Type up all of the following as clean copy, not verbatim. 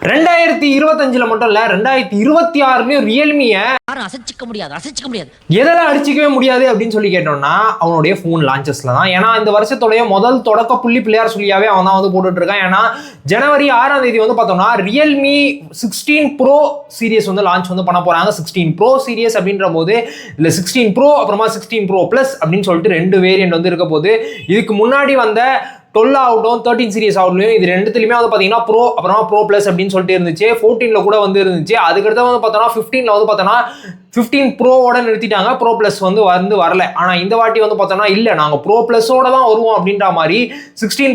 2025 மட்டும் இல்ல 2026 ரியல்மியை அசைச்சிக்க முடியாது எதெல்லாம் அடிச்சிக்கவே முடியாது அப்படின்னு சொல்லி கேட்டோம்னா அவனுடைய ஃபோன் லான்ச்சஸ்ல தான். ஏன்னா இந்த வருஷத்துடைய முதல் தொடக்க புள்ளி பிள்ளையார் சொல்லியாவே அவன் தான் வந்து போட்டுட்டு இருக்கான். ஏன்னா ஜனவரி 6ஆம் தேதி வந்து பார்த்தோம்னா ரியல்மி 16 ப்ரோ சீரியஸ் வந்து லான்ச் வந்து பண்ண போறாங்க. 16 ப்ரோ சீரியஸ் அப்படின்ற போது இல்ல 16 ப்ரோ அப்புறமா 16 ப்ரோ பிளஸ் அப்படின்னு சொல்லிட்டு 2 வேரியன்ட் வந்து இருக்க போது. இதுக்கு முன்னாடி வந்த 12 ஆகட்டும் 13 சீரியஸ் ஆகட்டும் இது ரெண்டுத்துலையுமே வந்து பார்த்தீங்கன்னா ப்ரோ அப்புறமா ப்ரோ பிளஸ் அப்படின்னு சொல்லிட்டு இருந்துச்சு. 14 கூட வந்து இருந்துச்சு. அதுக்கடுத்து வந்து பார்த்தோம்னா 15 வந்து பார்த்தோம்னா 15 ப்ரோவோட நிறுத்திட்டாங்க. ப்ரோ பிளஸ் வந்து வரல. ஆனால் இந்த வாட்டி வந்து பார்த்தோம்னா இல்லை நாங்கள் ப்ரோ பிளஸோட தான் வருவோம் அப்படின்ற மாதிரி 16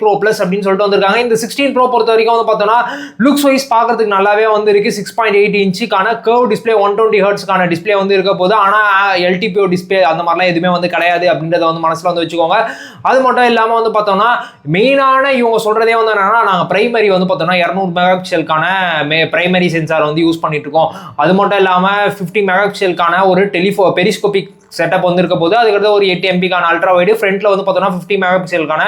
ப்ரோ பிளஸ் அப்படின்னு சொல்லிட்டு வந்திருக்காங்க. இந்த 16 ப்ரோ பொறுத்த வரைக்கும் வந்து பார்த்தோம்னா லுக்ஸ் வைஸ் பார்க்கறதுக்கு நல்லாவே வந்து இருக்கு. 6.8 இன்ச்சுக்கான கர்வ் டிஸ்பிளே 120 ஹெர்ட்ஸ்க்கான டிஸ்பிளே வந்து இருக்க போது. ஆனால் எல்டிபிஓ டிஸ்பிளே அந்த மாதிரிலாம் எதுவுமே வந்து கிடையாது அப்படின்றத வந்து மனசில் வந்து வச்சுக்கோங்க. அது மட்டும் இல்லாமல் வந்து பார்த்தோம்னா மெயினான இவங்க சொல்றதே வந்து என்னன்னா நாங்கள் பிரைமரி வந்து பார்த்தோம்னா 200 மெகா பிக்சலுக்கான பிரைமரி சென்சார் வந்து யூஸ் பண்ணிட்டு இருக்கோம். அது மட்டும் இல்லாமல் 50 மெகா பிக்சலுக்கான ஒரு பெரிஸ்கோபிக் செட்டப் வந்து இருக்க போது. அதுக்கடுத்து ஒரு 8 எம்பிக்கான அல்ட்ரா வைடு ஃப்ரண்ட்ல வந்து பார்த்தோம்னா 50 மெகா பிக்சலுக்கான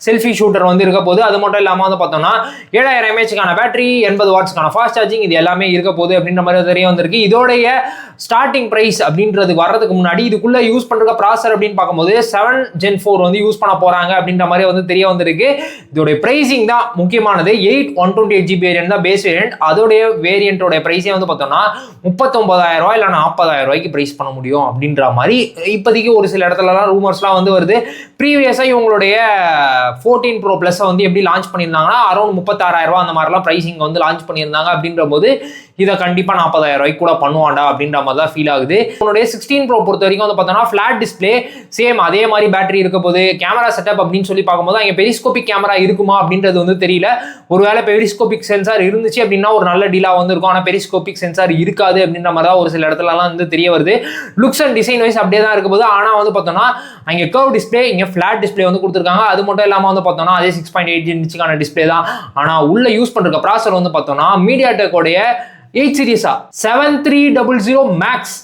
செல்ஃபி ஷூட்டர் வந்து இருக்க போது. அது மட்டும் இல்லாமல் வந்து பார்த்தோம்னா 7000 mAhக்கான பேட்டரி 80 வாட்ஸ்க்கான ஃபாஸ்ட் சார்ஜிங் இது எல்லாமே இருக்க போது அப்படின்ற மாதிரி தெரிய வந்திருக்கு. இதோடைய ஸ்டார்டிங் பிரைஸ் அப்படின்றது வர்றதுக்கு முன்னாடி இதுக்குள்ள யூஸ் பண்ற ப்ராசர் அப்படின்னு பார்க்கும்போது 7 Gen 4 வந்து யூஸ் பண்ண போறாங்க அப்படின்ற மாதிரி வந்து தெரிய வந்திருக்கு. இதோட பிரைசிங் தான் முக்கியமானது. 8 128GB வேரியன்ட் தான் பேஸ் வேரியன்ட். அதோடைய வேரியன்ட்டோட பிரைஸே வந்து பார்த்தோம்னா 39,000 இல்லை 40,000 பிரைஸ் பண்ண முடியும் அப்படின்ற மாதிரி இப்போதைக்கு ஒரு சில இடத்துலலாம் ரூமர்ஸ்லாம் வந்து வருது. ப்ரீவியஸாக இவங்களுடைய 14 ப்ரோ பிளஸ் வந்து எப்படி லான்ச் பண்ணியிருந்தாங்கன்னா அரௌண்ட் 36,000 அந்த மாதிரிலாம் ப்ரைசிங் வந்து லான்ச் பண்ணியிருந்தாங்க. அப்படின்ற போது இதை கண்டிப்பாக 40,000 கூட பண்ணுவாண்டா அப்படின்ற மாதிரி தான் ஃபீல் ஆகுது. உன்னுடைய 16 ப்ரோ பொறுத்த வரைக்கும் வந்து பார்த்தோம்னா ஃபிளாட் டிஸ்பிளே சேம் அதே மாதிரி பேட்டரி இருக்க போது. கேமரா செட்டப் அப்படின்னு சொல்லி பார்க்கும்போது அங்கே பெரிஸ்கோபிக் கேமரா இருக்குமா அப்படின்றது வந்து தெரியல. ஒருவேளை பெரிஸ்கோபிக் சென்சார் இருந்துச்சு அப்படின்னா ஒரு நல்ல டீலாக வந்து இருக்கும். ஆனால் பெரிஸ்கோபிக் சென்சார் இருக்காது அப்படின்ற மாதிரி தான் ஒரு சில இடத்துலலாம் வந்து தெரிய வருது. லுக்ஸ் அண்ட் டிசைன் வைஸ் அப்படியே தான் இருக்க போது. ஆனால் வந்து பார்த்தோம்னா அங்கே கர்வ் டிஸ்பிளே இங்கே ஃபிளாட் டிஸ்பிளே வந்து கொடுத்துருக்காங்க. அது மட்டும் இல்லாமல் வந்து பார்த்தோம்னா அதே 6.8 இன்ச்சுக்கான டிஸ்பிளே தான். ஆனால் உள்ள யூஸ் பண்ணுற ப்ராசர் வந்து பார்த்தோம்னா மீடியாடெக்கோடைய 8 சீரிஸா 7300 மேக்ஸ்.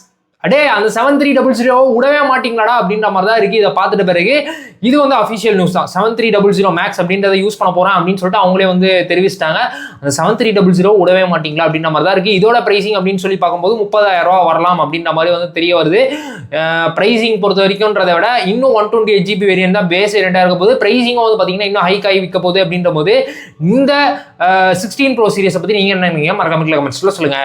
அடே அந்த 7300 விடவே மாட்டீங்களாடா அப்படின்ற மாதிரி தான் இருக்கு. இதை பார்த்துட்டு பிறகு இது வந்து அஃபிஷியல் நியூஸ் தான். 7300 மேக்ஸ் அப்படின்றத யூஸ் பண்ண போறேன் அப்படின்னு சொல்லிட்டு அவங்களே வந்து தெரிவிச்சிட்டாங்க. அந்த 7300 விடவே மாட்டீங்களா அப்படின்ற மாதிரி தான் இருக்கு. இதோட பிரைசிங் அப்படின்னு சொல்லி பார்க்கும்போது 30,000 வரலாம் அப்படின்ற மாதிரி வந்து தெரிய வருது. பிரைசிங் பொறுத்த வரைக்கும்ன்றதை விட இன்னும் 128GB வேரியன்ட் தான் பேஸ் வேரியண்டா இருக்க போது. பிரைசிங் வந்து பார்த்தீங்கன்னா இன்னும் ஹை காய் விற்க போகுது அப்படின்ற போது இந்த 16 ப்ரோ சீரிஸை பத்தி நீங்க என்ன நினைக்கிறீங்க மறக்காம கமெண்ட்ஸ்ல சொல்லுங்க.